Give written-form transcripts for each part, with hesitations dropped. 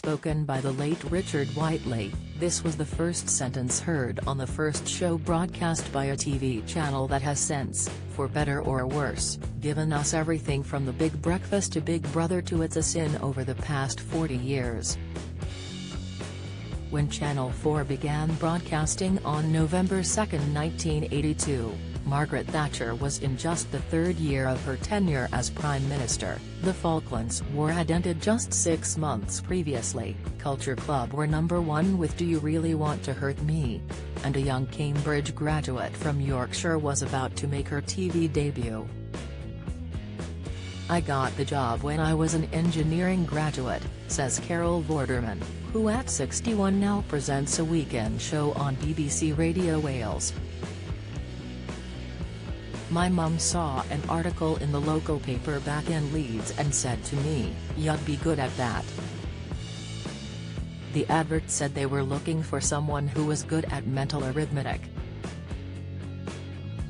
spoken by the late Richard Whiteley. This was the first sentence heard on the first show broadcast by a TV channel that has since, for better or worse, given us everything from The Big Breakfast to Big Brother to It's a Sin over the past 40 years. When Channel 4 began broadcasting on November 2, 1982, Margaret Thatcher was in just the third year of her tenure as Prime Minister. The Falklands War had ended just 6 months previously. Culture Club were #1 with Do You Really Want to Hurt Me? And a young Cambridge graduate from Yorkshire was about to make her TV debut. "I got the job when I was an engineering graduate," says Carol Vorderman, who at 61 now presents a weekend show on BBC Radio Wales. "My mum saw an article in the local paper back in Leeds and said to me, 'You'd be good at that.' The advert said they were looking for someone who was good at mental arithmetic.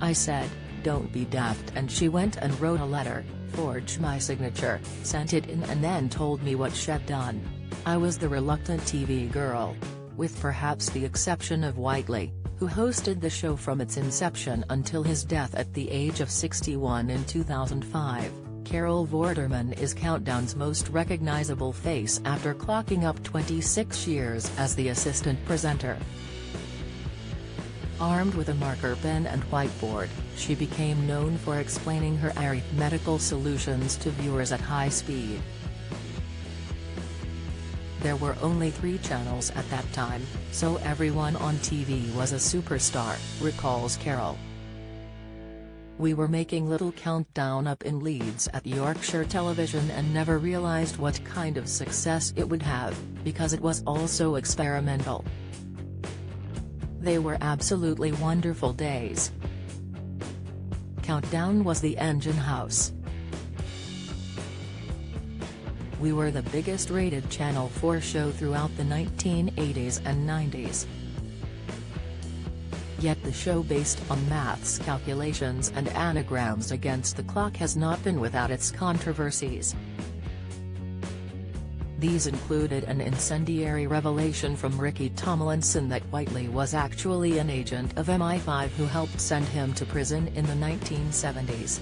I said, 'Don't be daft,' and she went and wrote a letter, forged my signature, sent it in and then told me what she'd done. I was the reluctant TV girl." With perhaps the exception of Whiteley, who hosted the show from its inception until his death at the age of 61 in 2005, Carol Vorderman is Countdown's most recognizable face after clocking up 26 years as the assistant presenter. Armed with a marker pen and whiteboard, she became known for explaining her arithmetical solutions to viewers at high speed. There were only 3 channels at that time, so everyone on TV was a superstar, recalls Carol. "We were making Little Countdown up in Leeds at Yorkshire Television and never realised what kind of success it would have, because it was all so experimental. They were absolutely wonderful days. Countdown was the engine house. We were the biggest rated Channel 4 show throughout the 1980s and 90s. Yet the show based on maths calculations and anagrams against the clock has not been without its controversies. These included an incendiary revelation from Ricky Tomlinson that Whiteley was actually an agent of MI5 who helped send him to prison in the 1970s.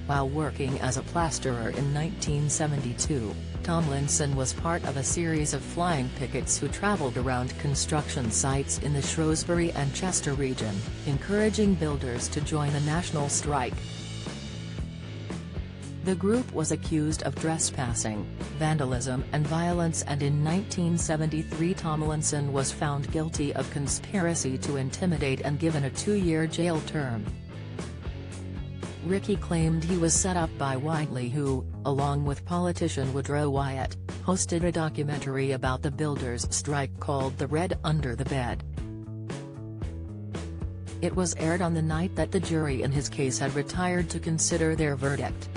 While working as a plasterer in 1972, Tomlinson was part of a series of flying pickets who travelled around construction sites in the Shrewsbury and Chester region, encouraging builders to join the national strike. The group was accused of trespassing, vandalism and violence, and in 1973 Tomlinson was found guilty of conspiracy to intimidate and given a 2-year jail term. Ricky claimed he was set up by Whiteley, who, along with politician Woodrow Wyatt, hosted a documentary about the builders' strike called The Red Under the Bed. It was aired on the night that the jury in his case had retired to consider their verdict.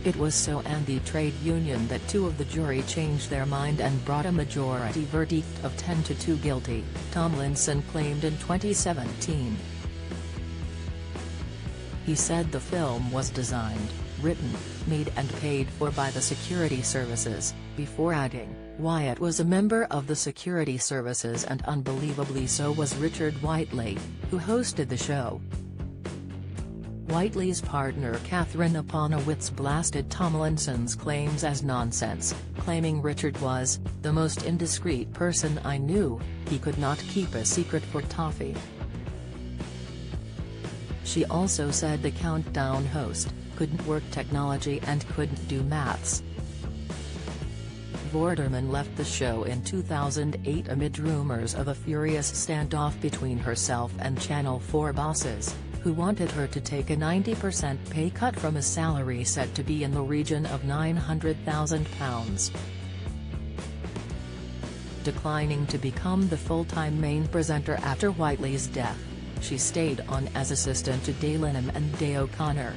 It was so anti-trade union that 2 of the jury changed their mind and brought a majority verdict of 10-2 guilty, Tomlinson claimed in 2017. He said the film was designed, written, made and paid for by the security services, before adding, Wyatt was a member of the security services and unbelievably so was Richard Whiteley, who hosted the show. Whiteley's partner Catherine Aponowitz blasted Tomlinson's claims as nonsense, claiming Richard was the most indiscreet person I knew, he could not keep a secret for toffee. She also said the Countdown host couldn't work technology and couldn't do maths. Vorderman left the show in 2008 amid rumors of a furious standoff between herself and Channel 4 bosses, who wanted her to take a 90% pay cut from a salary said to be in the region of £900,000. Declining to become the full-time main presenter after Whiteley's death, she stayed on as assistant to Day Lynham and Day O'Connor.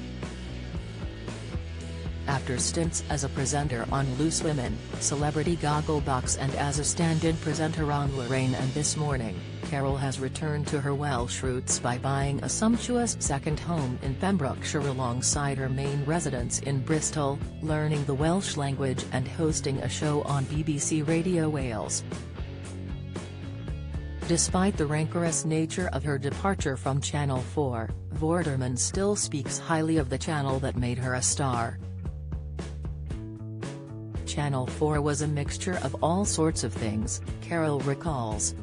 After stints as a presenter on Loose Women, Celebrity Gogglebox and as a stand-in presenter on Lorraine and This Morning, Carol has returned to her Welsh roots by buying a sumptuous second home in Pembrokeshire alongside her main residence in Bristol, learning the Welsh language and hosting a show on BBC Radio Wales. Despite the rancorous nature of her departure from Channel 4, Vorderman still speaks highly of the channel that made her a star. Channel 4 was a mixture of all sorts of things, Carol recalls.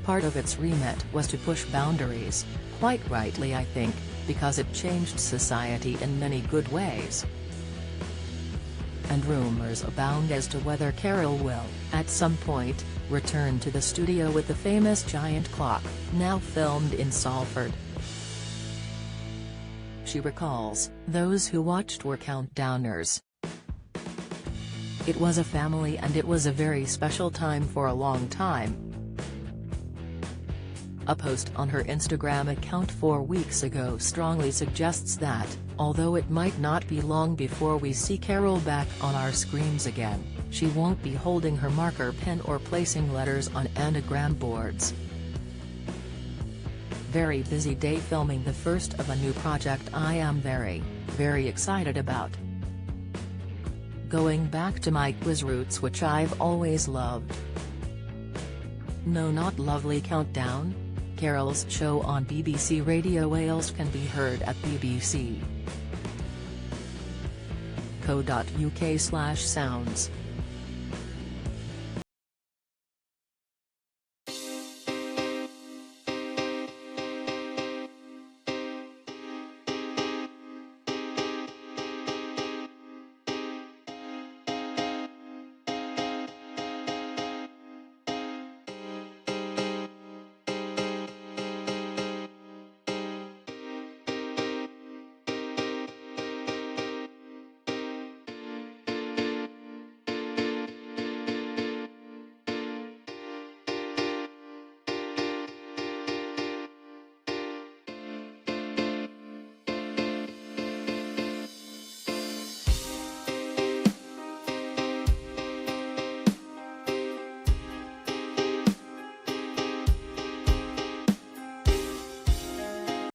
Part of its remit was to push boundaries, quite rightly I think, because it changed society in many good ways. And rumors abound as to whether Carol will, at some point, return to the studio with the famous giant clock, now filmed in Salford. She recalls, "Those who watched were countdowners. It was a family and it was a very special time for a long time." A post on her Instagram account 4 weeks ago strongly suggests that, although it might not be long before we see Carol back on our screens again, she won't be holding her marker pen or placing letters on anagram boards. "Very busy day filming the first of a new project I am very, very excited about. Going back to my quiz roots which I've always loved. No, not lovely countdown?" Carol's show on BBC Radio Wales can be heard at bbc.co.uk/sounds.